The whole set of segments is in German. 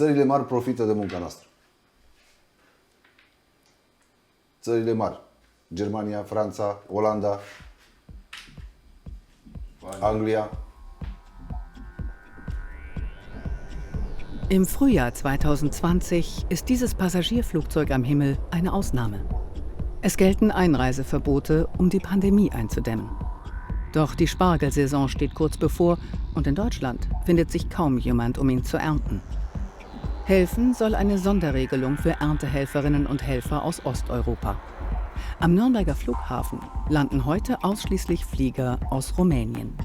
Țările mari profită de munca noastră. Țările mari. Germania, Franța, Olanda, Anglia. Im Frühjahr 2020 ist dieses Passagierflugzeug am Himmel eine Ausnahme. Es gelten Einreiseverbote, um die Pandemie einzudämmen. Doch die Spargelsaison steht kurz bevor und in Deutschland findet sich kaum jemand, um ihn zu ernten. Helfen soll eine Sonderregelung für Erntehelferinnen und Helfer aus Osteuropa. Am Nürnberger Flughafen landen heute ausschließlich Flieger aus Rumänien.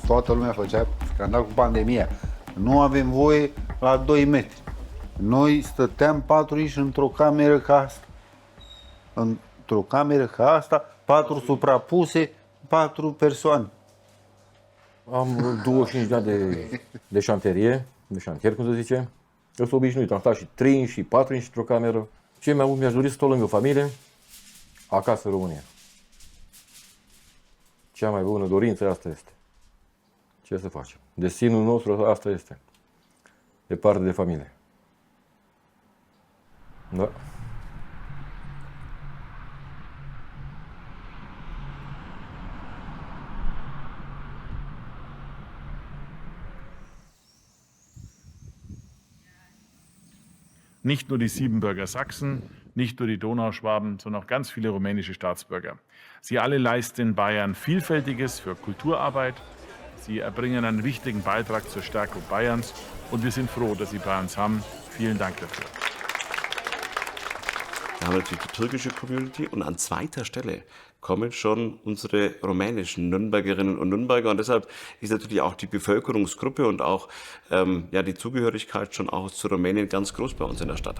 Toată lumea făcea scandal cu pandemia. Nu avem voie la 2 metri. Noi stăteam 4 inși într-o cameră ca asta. Într-o cameră ca asta, 4 suprapuse, 4 persoane. Am 25 de ani de șantier, cum se zice. Eu sunt obișnuit, am stat și 3 inși și 4 inși într-o cameră. Ce mai mult mi-aș dori să stau lângă familie, acasă în România. Cea mai bună dorință asta este. Ce să facem? Destinul nostru asta este. Departe de familie. Da. Nicht nur die Siebenbürger Sachsen, nicht nur die Donauschwaben, sondern auch ganz viele rumänische Staatsbürger. Sie alle leisten in Bayern Vielfältiges für Kulturarbeit. Sie erbringen einen wichtigen Beitrag zur Stärkung Bayerns und wir sind froh, dass Sie bei uns haben. Vielen Dank dafür. Wir haben natürlich die türkische Community und an zweiter Stelle kommen schon unsere rumänischen Nürnbergerinnen und Nürnberger und deshalb ist natürlich auch die Bevölkerungsgruppe und auch die Zugehörigkeit schon auch zu Rumänien ganz groß bei uns in der Stadt.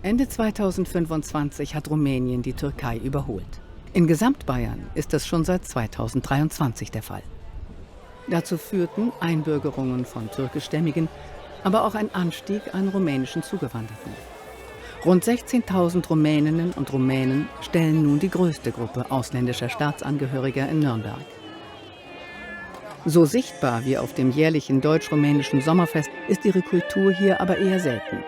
Ende 2025 hat Rumänien die Türkei überholt. In Gesamtbayern ist das schon seit 2023 der Fall. Dazu führten Einbürgerungen von türkischstämmigen, aber auch ein Anstieg an rumänischen Zugewanderten. Rund 16.000 Rumäninnen und Rumänen stellen nun die größte Gruppe ausländischer Staatsangehöriger in Nürnberg. So sichtbar wie auf dem jährlichen deutsch-rumänischen Sommerfest ist ihre Kultur hier aber eher selten.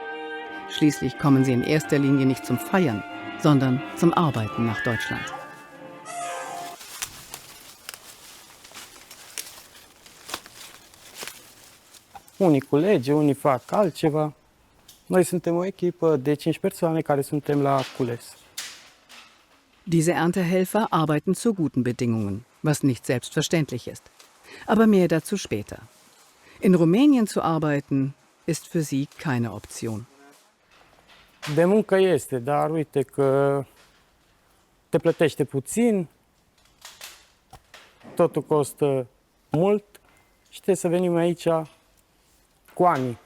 Schließlich kommen sie in erster Linie nicht zum Feiern, sondern zum Arbeiten nach Deutschland. Unii culege, unii fac altceva. Noi suntem o echipă de 5 persoane care suntem la cules. Diese Erntehelfer arbeiten zu guten Bedingungen, was nicht selbstverständlich ist. Aber mehr dazu später. In Rumänien zu arbeiten, ist für sie keine Option. De muncă este, dar uite că te plătește puțin, totul costă mult și trebuie să venim aici cu ani.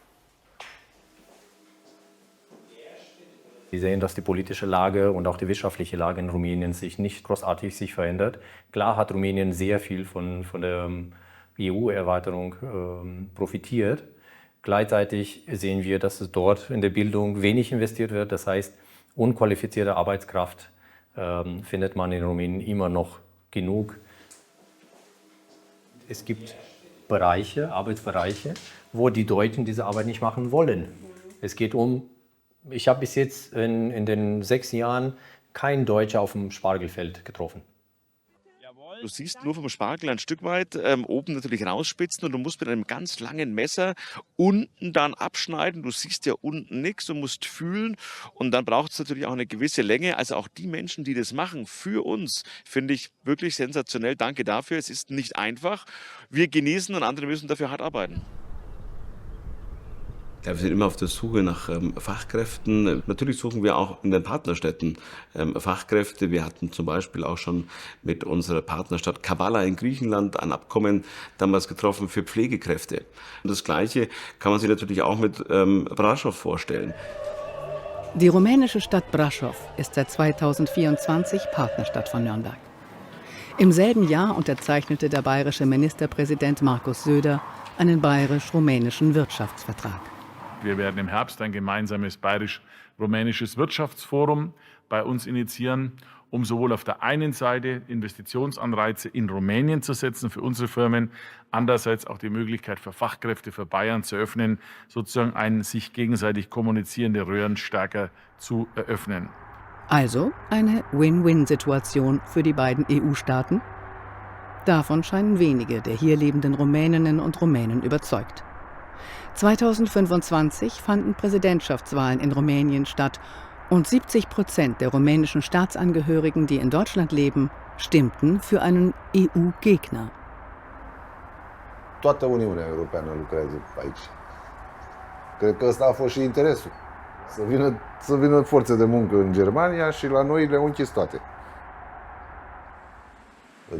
Sie sehen, dass die politische Lage und auch die wirtschaftliche Lage in Rumänien sich nicht großartig verändert. Klar hat Rumänien sehr viel von der EU-Erweiterung profitiert. Gleichzeitig sehen wir, dass es dort in der Bildung wenig investiert wird. Das heißt, unqualifizierte Arbeitskraft findet man in Rumänien immer noch genug. Es gibt Arbeitsbereiche, wo die Deutschen diese Arbeit nicht machen wollen. Es geht ich habe bis jetzt in den 6 Jahren keinen Deutscher auf dem Spargelfeld getroffen. Du siehst nur vom Spargel ein Stück weit oben natürlich rausspitzen und du musst mit einem ganz langen Messer unten dann abschneiden. Du siehst ja unten nichts, du musst fühlen und dann braucht es natürlich auch eine gewisse Länge. Also auch die Menschen, die das machen für uns, finde ich wirklich sensationell. Danke dafür. Es ist nicht einfach. Wir genießen und andere müssen dafür hart arbeiten. Ja, wir sind immer auf der Suche nach Fachkräften. Natürlich suchen wir auch in den Partnerstädten Fachkräfte. Wir hatten zum Beispiel auch schon mit unserer Partnerstadt Kavala in Griechenland ein Abkommen damals getroffen für Pflegekräfte. Und das Gleiche kann man sich natürlich auch mit Brașov vorstellen. Die rumänische Stadt Brașov ist seit 2024 Partnerstadt von Nürnberg. Im selben Jahr unterzeichnete der bayerische Ministerpräsident Markus Söder einen bayerisch-rumänischen Wirtschaftsvertrag. Wir werden im Herbst ein gemeinsames bayerisch-rumänisches Wirtschaftsforum bei uns initiieren um sowohl auf der einen Seite Investitionsanreize in Rumänien zu setzen für unsere Firmen, andererseits auch die Möglichkeit für Fachkräfte für Bayern zu öffnen, sozusagen ein sich gegenseitig kommunizierende Röhren stärker zu eröffnen. Also eine Win-Win-Situation für die beiden EU-Staaten? Davon scheinen wenige der hier lebenden Rumäninnen und Rumänen überzeugt. 2025 fanden Präsidentschaftswahlen in Rumänien statt und 70% der rumänischen Staatsangehörigen, die in Deutschland leben, stimmten für einen EU-Gegner. Toată Uniunea Europeană lucrează aici. Cred că ăsta a fost și interesul. Să vină forțe de muncă în Germania și la noi le-au închis toate.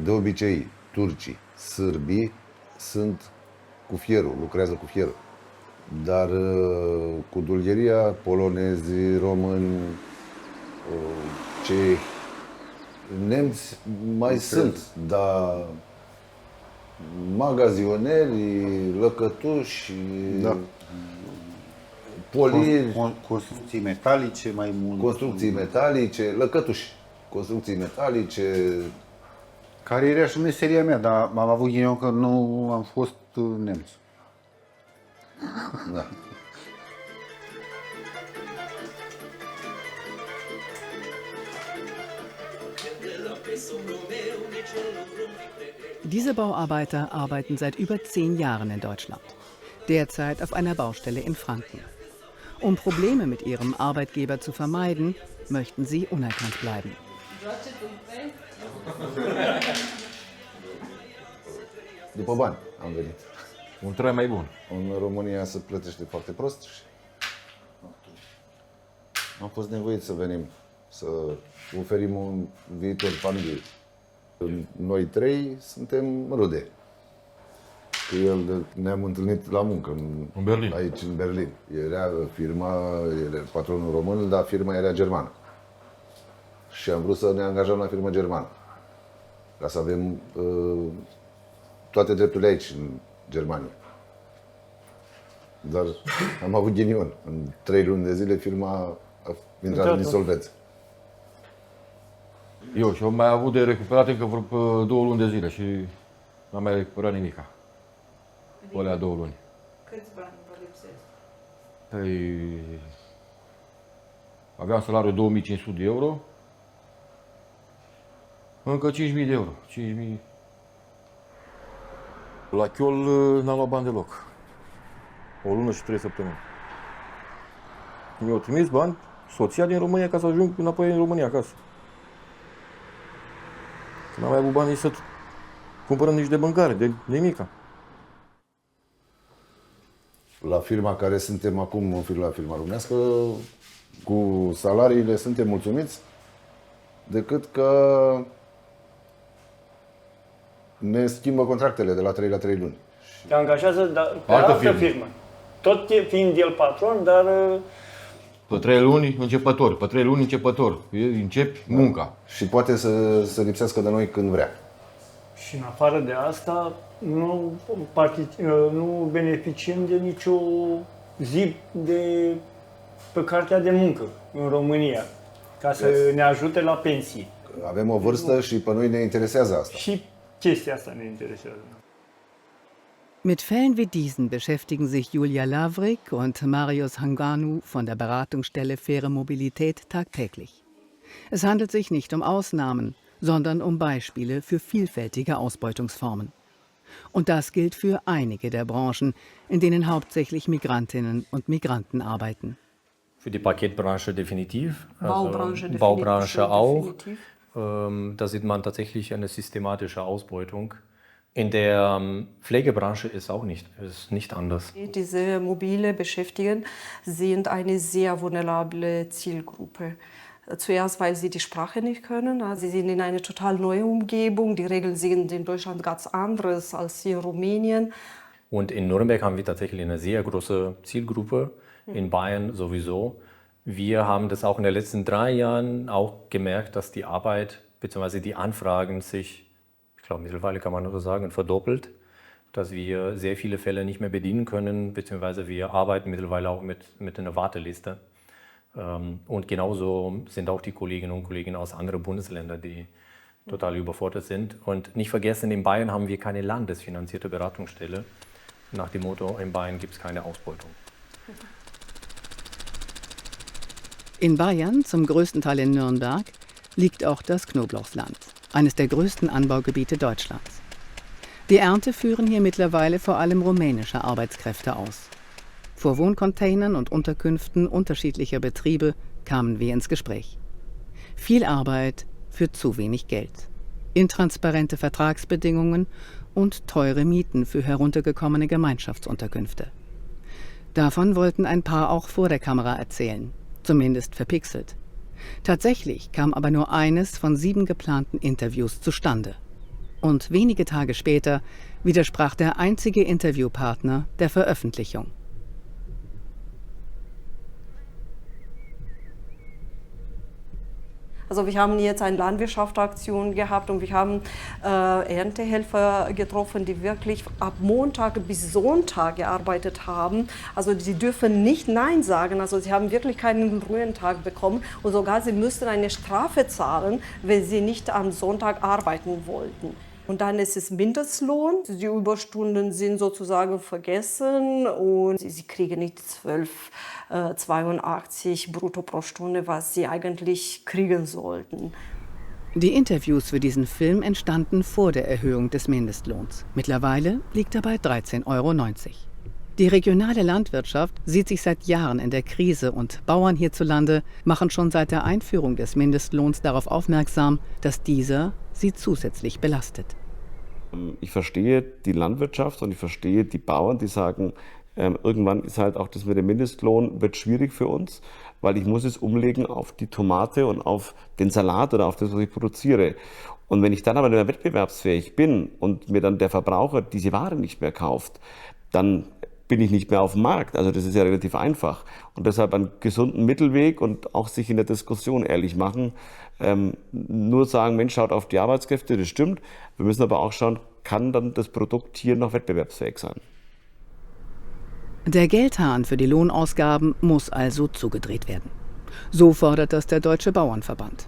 De obicei, turcii, sârbii sunt cu fierul, lucrează cu fierul. Dar cu dulgheria, polonezi, români, cehi, nemți mai sunt, dar magazioneri, lăcătuși, Da. polieri, Construcții metalice mai mult. construcții metalice, lăcătuși, construcții metalice. Cariera și meseria mea, dar am avut ghinion că nu am fost nemț. Da. Diese Bauarbeiter arbeiten seit über 10 Jahren in Deutschland, derzeit auf einer Baustelle in Franken. Um Probleme mit ihrem Arbeitgeber zu vermeiden, möchten sie unerkannt bleiben. După bani am venit. Un trai mai bun. În România se plătește foarte prost și am fost nevoit să venim, să oferim un viitor familiei. Noi trei suntem rude. Cu el ne-am întâlnit la muncă, În Berlin. aici în Berlin. Era firma, era patronul român, dar firma era germană. Și am vrut să ne angajăm la firmă germană. Ca să avem toate drepturile aici, în Germania. Dar am avut ghinion. În 3 luni de zile firma a intrat în insolvență. Eu și-am mai avut de recuperat încă vreo 2 luni de zile și n-am mai recuperat nimica. Pe alea 2 luni. Câți bani vă lipsesc? Păi, aveam salariul 2500 de euro, încă 5000 de euro. 5000. La Chiol n-am luat bani deloc. O lună și 3 săptămâni. Mi-au trimis bani soția din România ca să ajung înapoi în România acasă. Că n-am mai avut bani să cumpărăm nici de mâncare, de nimica. La firma care suntem acum, la firma românească, cu salariile suntem mulțumiți, decât că ne schimbă contractele de la 3 la 3 luni. Te angajează pe altă firmă. Tot fiind el patron, dar Pe 3 luni începător, pe 3 luni începător. Începi munca. Și poate să lipsească de noi când vrea. și în afară de asta nu beneficiem de nicio zi pe cartea de muncă în România, ca să ne ajute la pensii. Avem o vârstă și pe noi ne interesează asta. Și chestia asta ne interesează. Mit Fällen wie diesen beschäftigen sich Julia Lavrik und Marius Hanganu von der Beratungsstelle Faire Mobilität tagtäglich. Es handelt sich nicht um Ausnahmen, sondern um Beispiele für vielfältige Ausbeutungsformen. Und das gilt für einige der Branchen, in denen hauptsächlich Migrantinnen und Migranten arbeiten. Für die Paketbranche definitiv. Baubranche definitiv. Baubranche auch. Definitiv. Da sieht man tatsächlich eine systematische Ausbeutung. In der Pflegebranche ist nicht anders. Diese mobile Beschäftigten sind eine sehr vulnerable Zielgruppe. Zuerst, weil sie die Sprache nicht können. Sie sind in einer total neuen Umgebung. Die Regeln sind in Deutschland ganz anders als in Rumänien. Und in Nürnberg haben wir tatsächlich eine sehr große Zielgruppe, in Bayern sowieso. Wir haben das auch in den letzten 3 Jahren auch gemerkt, dass die Arbeit bzw. die Anfragen sich, ich glaube mittlerweile kann man so sagen, verdoppelt, dass wir sehr viele Fälle nicht mehr bedienen können, beziehungsweise wir arbeiten mittlerweile auch mit einer Warteliste. Und genauso sind auch die Kolleginnen und Kollegen aus anderen Bundesländern, die total überfordert sind. Und nicht vergessen, in Bayern haben wir keine landesfinanzierte Beratungsstelle. Nach dem Motto, in Bayern gibt es keine Ausbeutung. In Bayern, zum größten Teil in Nürnberg, liegt auch das Knoblauchsland, eines der größten Anbaugebiete Deutschlands. Die Ernte führen hier mittlerweile vor allem rumänische Arbeitskräfte aus. Vor Wohncontainern und Unterkünften unterschiedlicher Betriebe kamen wir ins Gespräch. Viel Arbeit für zu wenig Geld, intransparente Vertragsbedingungen und teure Mieten für heruntergekommene Gemeinschaftsunterkünfte. Davon wollten ein paar auch vor der Kamera erzählen, zumindest verpixelt. Tatsächlich kam aber nur eines von 7 geplanten Interviews zustande. Und wenige Tage später widersprach der einzige Interviewpartner der Veröffentlichung. Also wir haben jetzt eine Landwirtschaftsaktion gehabt und wir haben Erntehelfer getroffen, die wirklich ab Montag bis Sonntag gearbeitet haben. Also sie dürfen nicht Nein sagen, also sie haben wirklich keinen Ruhetag bekommen und sogar sie müssten eine Strafe zahlen, wenn sie nicht am Sonntag arbeiten wollten. Und dann ist es Mindestlohn. Die Überstunden sind sozusagen vergessen und sie kriegen nicht 12,82 brutto pro Stunde, was sie eigentlich kriegen sollten. Die Interviews für diesen Film entstanden vor der Erhöhung des Mindestlohns. Mittlerweile liegt er bei 13,90 Euro. Die regionale Landwirtschaft sieht sich seit Jahren in der Krise und Bauern hierzulande machen schon seit der Einführung des Mindestlohns darauf aufmerksam, dass dieser sie zusätzlich belastet. Ich verstehe die Landwirtschaft und ich verstehe die Bauern, die sagen, irgendwann ist halt auch das mit dem Mindestlohn wird schwierig für uns, weil ich muss es umlegen auf die Tomate und auf den Salat oder auf das, was ich produziere. Und wenn ich dann aber nicht mehr wettbewerbsfähig bin und mir dann der Verbraucher diese Ware nicht mehr kauft, dann bin ich nicht mehr auf dem Markt. Also das ist ja relativ einfach. Und deshalb einen gesunden Mittelweg und auch sich in der Diskussion ehrlich machen. Nur sagen, Mensch, schaut auf die Arbeitskräfte, das stimmt. Wir müssen aber auch schauen, kann dann das Produkt hier noch wettbewerbsfähig sein? Der Geldhahn für die Lohnausgaben muss also zugedreht werden. So fordert das der Deutsche Bauernverband.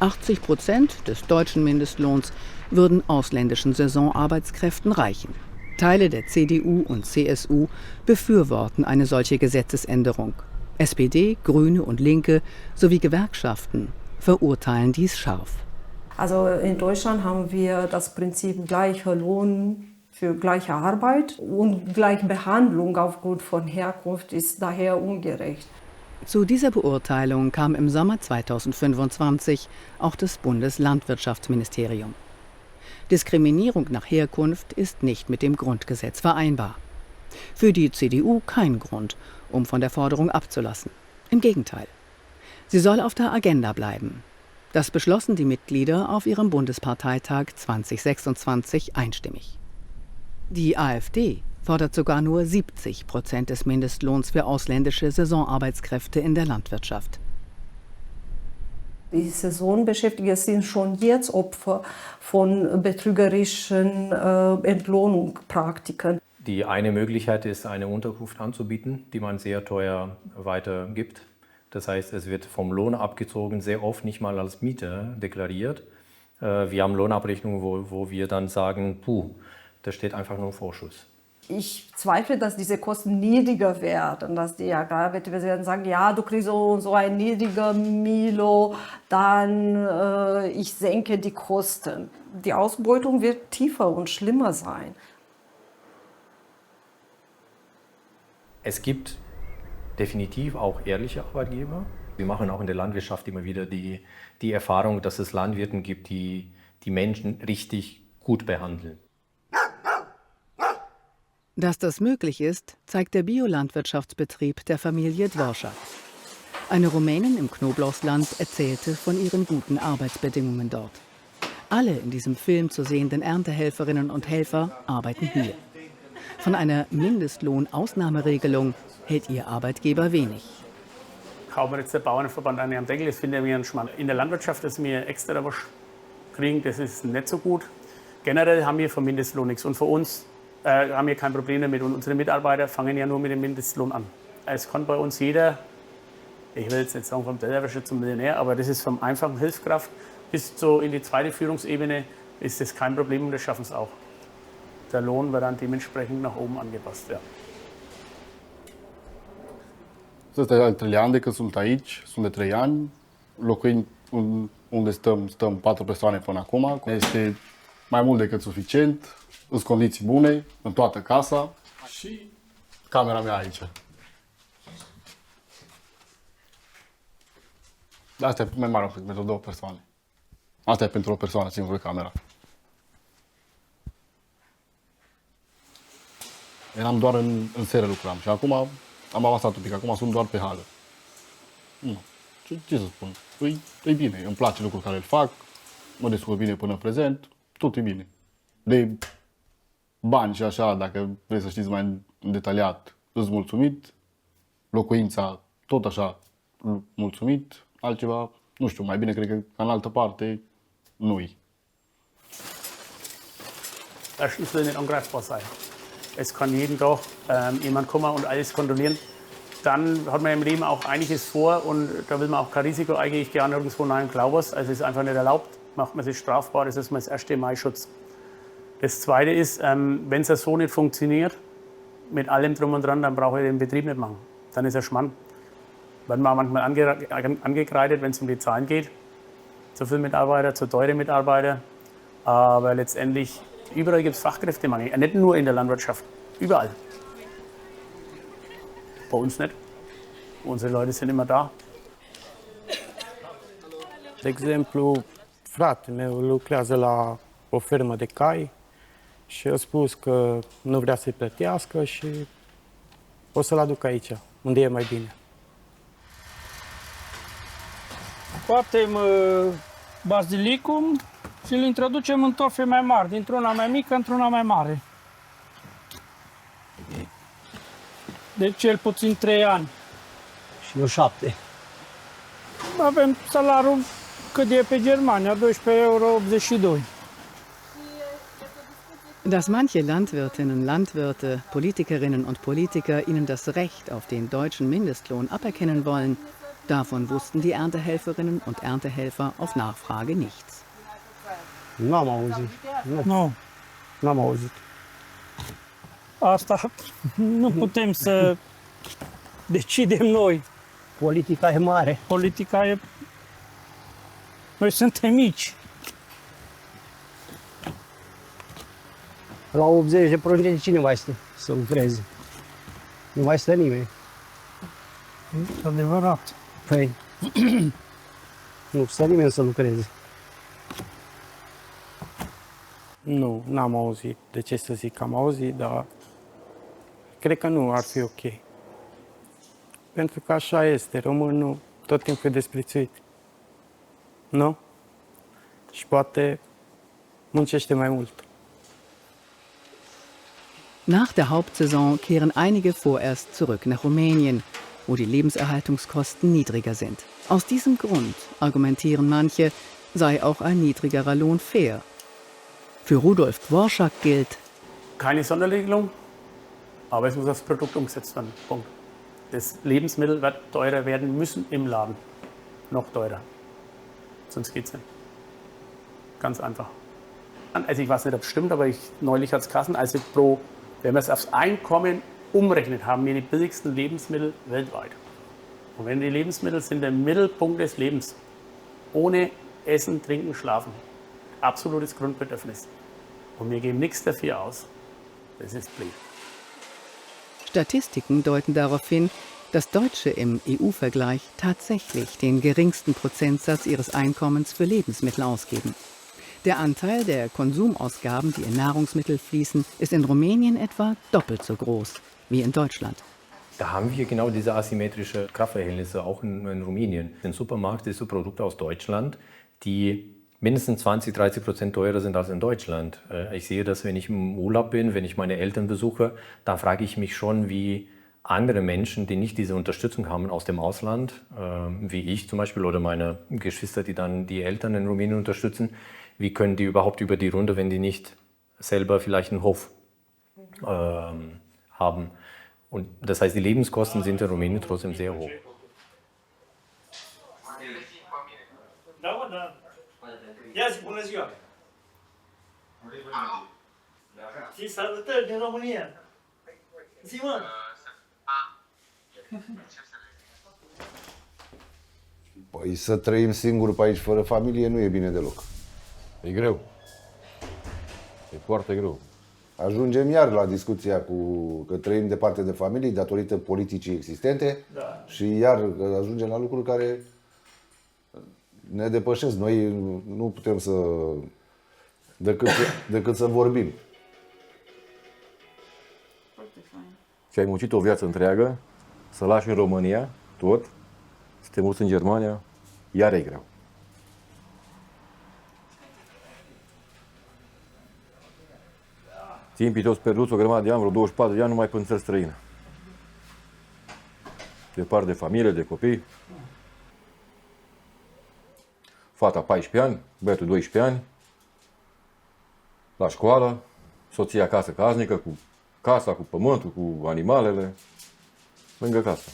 80% des deutschen Mindestlohns würden ausländischen Saisonarbeitskräften reichen. Teile der CDU und CSU befürworten eine solche Gesetzesänderung. SPD, Grüne und Linke sowie Gewerkschaften verurteilen dies scharf. Also in Deutschland haben wir das Prinzip gleicher Lohn für gleiche Arbeit und Gleichbehandlung aufgrund von Herkunft ist daher ungerecht. Zu dieser Beurteilung kam im Sommer 2025 auch das Bundeslandwirtschaftsministerium. Diskriminierung nach Herkunft ist nicht mit dem Grundgesetz vereinbar. Für die CDU kein Grund, um von der Forderung abzulassen. Im Gegenteil. Sie soll auf der Agenda bleiben. Das beschlossen die Mitglieder auf ihrem Bundesparteitag 2026 einstimmig. Die AfD fordert sogar nur 70% des Mindestlohns für ausländische Saisonarbeitskräfte in der Landwirtschaft. Die Saisonbeschäftigten sind schon jetzt Opfer von betrügerischen Entlohnungspraktiken. Die eine Möglichkeit ist, eine Unterkunft anzubieten, die man sehr teuer weitergibt. Das heißt, es wird vom Lohn abgezogen, sehr oft nicht mal als Miete deklariert. Wir haben Lohnabrechnungen, wo wir dann sagen, da steht einfach nur Vorschuss. Ich zweifle, dass diese Kosten niedriger werden, dass die Agrarbetriebe werden sagen, ja, du kriegst so ein niedriger Milo, dann ich senke die Kosten. Die Ausbeutung wird tiefer und schlimmer sein. Es gibt definitiv auch ehrliche Arbeitgeber. Wir machen auch in der Landwirtschaft immer wieder die Erfahrung, dass es Landwirte gibt, die Menschen richtig gut behandeln. Dass das möglich ist, zeigt der Biolandwirtschaftsbetrieb der Familie Dvorak. Eine Rumänin im Knoblauchsland erzählte von ihren guten Arbeitsbedingungen dort. Alle in diesem Film zu sehenden Erntehelferinnen und Helfer arbeiten hier. Von einer Mindestlohn-Ausnahmeregelung hält ihr Arbeitgeber wenig. Kaum jetzt der Bauernverband an am Deckel, das finde ich mir ein Schmarrn. In der Landwirtschaft, dass wir extra was kriegen, das ist nicht so gut. Generell haben wir vom Mindestlohn nichts und für uns haben wir kein Problem damit und unsere Mitarbeiter fangen ja nur mit dem Mindestlohn an. Es kann bei uns jeder ich will jetzt nicht sagen vom Tellerwäscher zum Millionär, aber das ist vom einfachen Hilfskraft bis so in die zweite Führungsebene ist das kein Problem und das schaffen es auch. Der Lohn wird dann dementsprechend nach oben angepasst. Ja. Ăsta e al treilea an de când sunt aici, sunt de 3 ani, locuind unde stăm 4 persoane până acum. Este mai mult decât suficient, sunt condiții bune în toată casa și camera mea aici. Asta e mai mare un pic, pentru 2 persoane. Asta e pentru o persoană singură camera. Eram doar în seră lucram și acum am avansat un pic, acum sunt doar pe hală. Nu. Ce să spun? E bine, îmi place lucrul care îl fac, mă descurc bine până în prezent, tot e bine. De bani și așa, dacă vrei să știți mai detaliat, îți mulțumit, locuința tot așa mulțumit, altceva, nu știu, mai bine cred că în altă parte nu-i. Erstens will nicht angreifbar sein. Es kann jeden Tag jemand kommen und alles kontrollieren. Dann hat man im Leben auch einiges vor und da will man auch kein Risiko eingehen. Ich gehe auch nirgendwo rein, glaube was. Also es ist einfach nicht erlaubt. Macht man sich strafbar, das ist mal das erste Mai-Schutz. Das zweite ist, wenn es so nicht funktioniert, mit allem drum und dran, dann brauche ich den Betrieb nicht machen. Dann ist er Schmarrn. Wird man manchmal angekreidet, wenn es um die Zahlen geht. Zu viele Mitarbeiter, zu teure Mitarbeiter. Aber letztendlich, überall gibt es Fachkräftemangel. Nicht nur in der Landwirtschaft, überall. Bei uns nicht. Unsere Leute sind immer da. De exemplu, fratele meu lucrează la o fermă de cai și a spus că nu vrea să-i plătească și o să-l aduc aici, unde e mai bine. Scoatem bazilicum și îl introducem în torfe mai mari, dintr-una mai mică într-una mai mare. De cel puțin 3 ani. Și eu 7. Avem salariul cât e pe Germania, 12,82 €. Dass manche Landwirtinnen, Landwirte, Politikerinnen und Politiker ihnen das Recht auf den deutschen Mindestlohn aberkennen wollen, davon wussten die Erntehelferinnen und Erntehelfer auf Nachfrage nichts. N-am auzit. Nu. N-am auzit. Asta nu putem să decidem noi. Politica e mare. Politica e... Noi suntem mici. La 80% cine mai stă să lucreze? Nu mai stă nimeni. Adevărat. Păi, nu stă nimeni să lucreze. Nu, n-am auzit. De ce să zic că am auzit, dar cred că nu ar fi ok. Pentru că așa este, românul tot timpul e desprețuit. Nu? Și poate muncește mai mult. Nach der Hauptsaison kehren einige vorerst zurück nach Rumänien, wo die Lebenserhaltungskosten niedriger sind. Aus diesem Grund, argumentieren manche, sei auch ein niedrigerer Lohn fair. Für Rudolf Dworschak gilt: Keine Sonderregelung, aber es muss aufs Produkt umgesetzt werden. Punkt. Das Lebensmittel wird teurer werden müssen im Laden. Noch teurer. Sonst geht's nicht. Ganz einfach. Also ich weiß nicht, ob es stimmt, aber neulich hat es Kassen, also wenn wir es aufs Einkommen umrechnet, haben wir die billigsten Lebensmittel weltweit. Und wenn die Lebensmittel sind der Mittelpunkt des Lebens, ohne Essen, Trinken, Schlafen, absolutes Grundbedürfnis. Und wir geben nichts dafür aus. Das ist blöd. Statistiken deuten darauf hin, dass Deutsche im EU-Vergleich tatsächlich den geringsten Prozentsatz ihres Einkommens für Lebensmittel ausgeben. Der Anteil der Konsumausgaben, die in Nahrungsmittel fließen, ist in Rumänien etwa doppelt so groß wie in Deutschland. Da haben wir genau diese asymmetrische Kraftverhältnisse auch in Rumänien. Im Supermarkt siehst du Produkte aus Deutschland, die mindestens 20-30% teurer sind als in Deutschland. Ich sehe das, wenn ich im Urlaub bin, wenn ich meine Eltern besuche, dann frage ich mich schon, wie andere Menschen, die nicht diese Unterstützung haben aus dem Ausland, wie ich zum Beispiel oder meine Geschwister, die dann die Eltern in Rumänien unterstützen, wie können die überhaupt über die Runde, wenn die nicht selber vielleicht einen Hof haben. Und das heißt, die Lebenskosten sind in Rumänien trotzdem sehr hoch. Bună ziua! Și salutări din România! Zi, mă! Păi să trăim singuri pe aici, fără familie, nu e bine deloc. E greu. E foarte greu. Ajungem iar la discuția că trăim departe de familie datorită politicii existente, Da. și iar ajungem la lucruri care ne depășesc. Noi nu putem să decât să vorbim. Și ai muncit o viață întreagă, să lași în România tot, să te muți în Germania, iar e greu. Timpii toți pierduți o grămadă de ani, vreo 24 de ani, numai pe țări străine. Departe de familie, de copii. Fata 14 ani, băiatul 12 ani, la școală, soția acasă casnică, cu casa, cu pământul, cu animalele, lângă casă,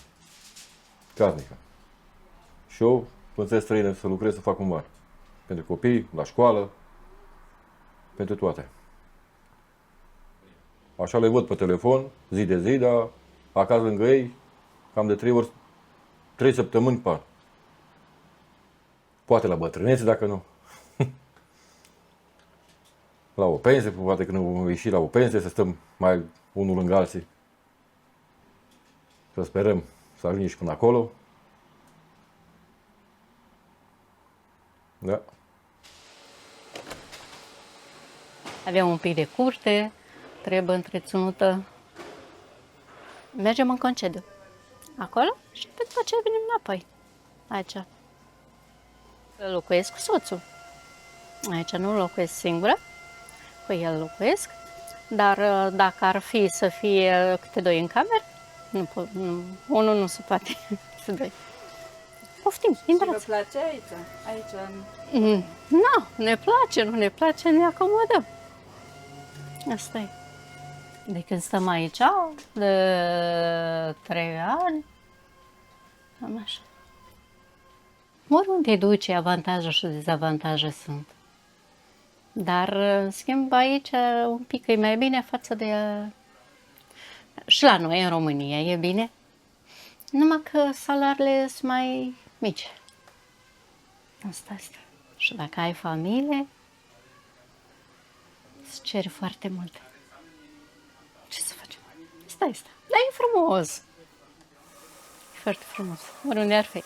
casnică. Și eu, în țări străine, să lucrez, să fac un bani. Pentru copii, la școală, pentru toate. Așa le văd pe telefon, zi de zi, dar acasă lângă ei, cam de 3 săptămâni pe an. Poate la bătrânețe, dacă nu. La o pensie, poate când vom ieși la o pensie, să stăm mai unul lângă alții. Să sperăm să ajungem și până acolo. Da. Avem un pic de curte, trebuie întreținută. Mergem în concediu. Acolo și după aceea venim înapoi. Aici. Locuiesc cu soțul. Aici nu locuiesc singură. Cu el locuiesc. Dar dacă ar fi să fie câte doi în cameră, unul nu se poate. Să doi. Poftim, intrați. Vă place aici? Aici? Nu, ne place, nu ne place, ne acomodăm. Asta e. De când stăm aici, de 3 ani, cam așa. Oriunde duce, avantaje și dezavantaje sunt. Dar, în schimb, aici un pic e mai bine față de... Și la noi, în România, e bine. Numai că salariile sunt mai mici. Asta este. Și dacă ai familie, îți ceri foarte mult. Ce să facem? Asta este. Dar e frumos. E foarte frumos. Oriunde ar fi.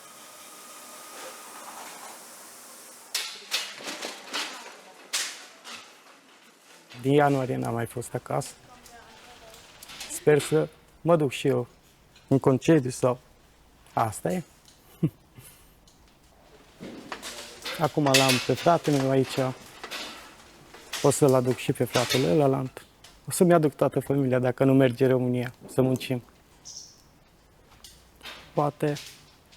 Din ianuarie n-am mai fost acasă. Sper să mă duc și eu în concediu sau... Asta e. Acum l-am pe fratele meu aici. O să-l aduc și pe fratele ălalt. O să-mi aduc toată familia dacă nu merge în România să muncim. Poate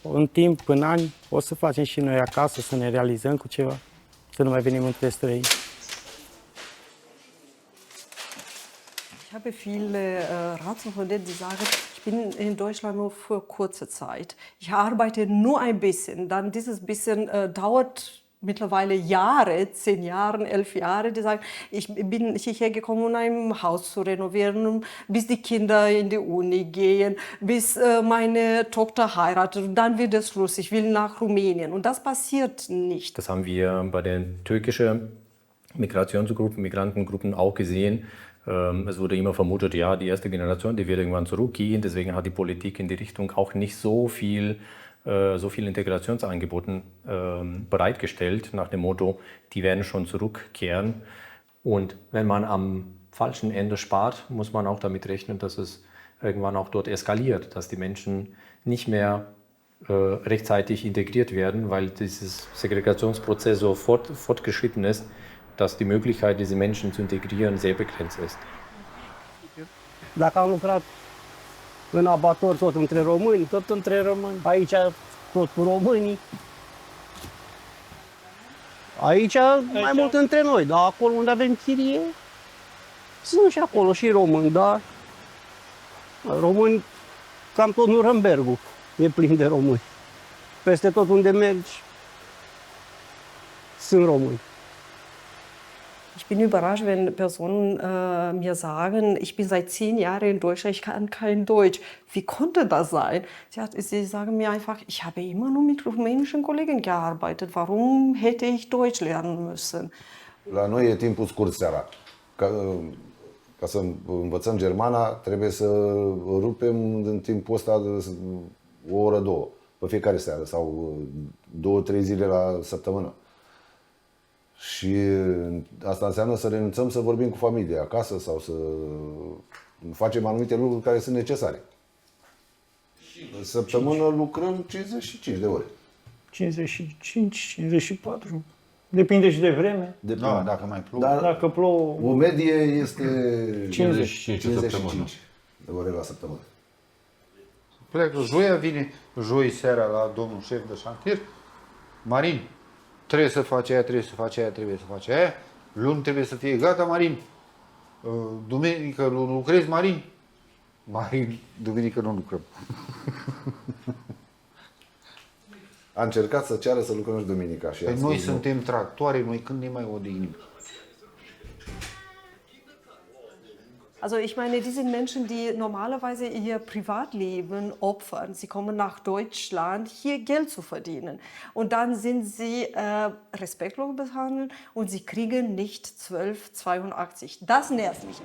în timp, în ani, o să facem și noi acasă, să ne realizăm cu ceva, să nu mai venim între străini. Ich habe viele Ratshunde, die sagen, ich bin in Deutschland nur für kurze Zeit. Ich arbeite nur ein bisschen. Dann dieses bisschen dauert mittlerweile Jahre, 10 Jahre, 11 Jahre. Die sagen, ich bin hierher gekommen, um ein Haus zu renovieren, bis die Kinder in die Uni gehen, bis meine Tochter heiratet. Und dann wird es Schluss. Ich will nach Rumänien. Und das passiert nicht. Das haben wir bei den türkischen Migrationsgruppen, Migrantengruppen auch gesehen. Es wurde immer vermutet, ja, die erste Generation, die wird irgendwann zurückgehen. Deswegen hat die Politik in die Richtung auch nicht so viel Integrationsangeboten bereitgestellt, nach dem Motto, die werden schon zurückkehren. Und wenn man am falschen Ende spart, muss man auch damit rechnen, dass es irgendwann auch dort eskaliert, dass die Menschen nicht mehr rechtzeitig integriert werden, weil dieses Segregationsprozess so fortgeschritten ist, dass die Möglichkeit, diese Menschen zu integrieren, sehr begrenzt ist. Dacă am lucrat în abator, tot între români. Tot între români. Aici, tot cu românii. Aici, mai mult între noi, dar acolo unde avem chirie, sunt și acolo și români, dar români, cam tot Nurembergul e plin de români. Peste tot unde mergi, sunt români. Ich bin überrascht, wenn Personen mir sagen, ich bin seit 10 Jahren in Deutschland, ich kann kein Deutsch. Wie konnte das sein? Sie sagen mir einfach, ich habe immer nur mit rumänischen Kollegen gearbeitet. Warum hätte ich Deutsch lernen müssen? La noi e timpul scurt seara. Ca să învățăm germana, trebuie să rupem în timpul ăsta de o oră, două, pe fiecare seară sau 2-3 zile la săptămână. Și asta înseamnă să renunțăm să vorbim cu familia acasă sau să facem anumite lucruri care sunt necesare. În săptămână lucrăm 55 de ore. 55, 54. Depinde și de vreme. Da, dacă mai plouă. Dar Dacă plouă... o medie este 55 de ore la săptămână. Plecă joia, vine joi seara la domnul șef de șantier. Marin, trebuie să faci aia, trebuie să faci aia, trebuie să faci aia. Luni trebuie să fie gata, Marin. Duminică lucrezi, Marin. Marin, duminică nu lucrăm. A încercat să ceară să lucrăm și duminica. Și Păi noi suntem tractoare, noi când ne mai odihnim. Also ich meine, die sind Menschen, die normalerweise ihr Privatleben opfern. Sie kommen nach Deutschland, hier Geld zu verdienen. Und dann sind sie respektlos behandelt und sie kriegen nicht 12,82. Das nervt mich.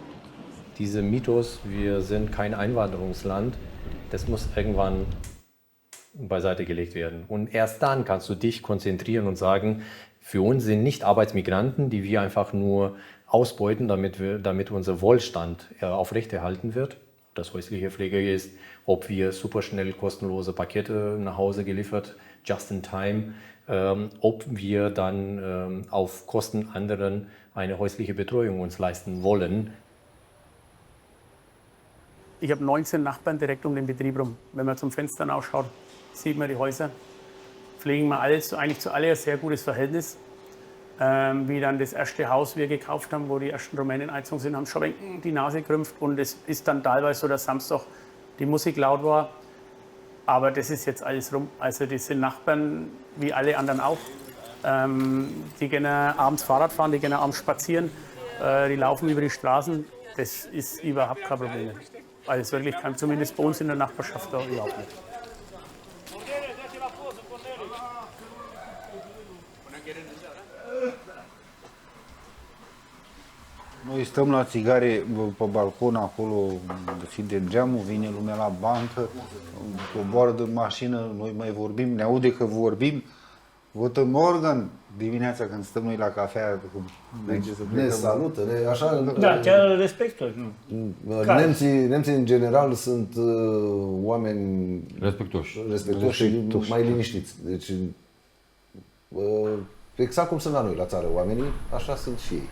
Dieser Mythos, wir sind kein Einwanderungsland, das muss irgendwann beiseite gelegt werden. Und erst dann kannst du dich konzentrieren und sagen, für uns sind nicht Arbeitsmigranten, die wir einfach nur ausbeuten, damit unser Wohlstand aufrechterhalten wird. Das häusliche Pflege ist, ob wir superschnell kostenlose Pakete nach Hause geliefert, just in time, ob wir dann auf Kosten anderen eine häusliche Betreuung uns leisten wollen. Ich habe 19 Nachbarn direkt um den Betrieb rum. Wenn man zum Fenster ausschaut, sieht man die Häuser. Pflegen wir alles, eigentlich zu alle ein sehr gutes Verhältnis. Wie dann das erste Haus wir gekauft haben, wo die ersten Rumänen eingezogen sind, haben schon die Nase gerümpft. Und es ist dann teilweise so, dass Samstag die Musik laut war. Aber das ist jetzt alles rum. Also das sind Nachbarn wie alle anderen auch. Die gehen abends Fahrrad fahren, die gehen abends spazieren, die laufen über die Straßen. Das ist überhaupt kein Problem. Also wirklich kein, zumindest bei uns in der Nachbarschaft da überhaupt nicht. Noi stăm la țigare pe balcon acolo, deschidem geamul, vine lumea la bancă, coboară din mașină, noi mai vorbim, ne aude că vorbim. Guten Morgen, dimineața când stăm noi la cafea, Ne salută, așa... Da, chiar respectă. Nemții în general sunt oameni respectoși și mai liniștiți. Deci exact cum sunt la noi la țară oamenii, așa sunt și ei.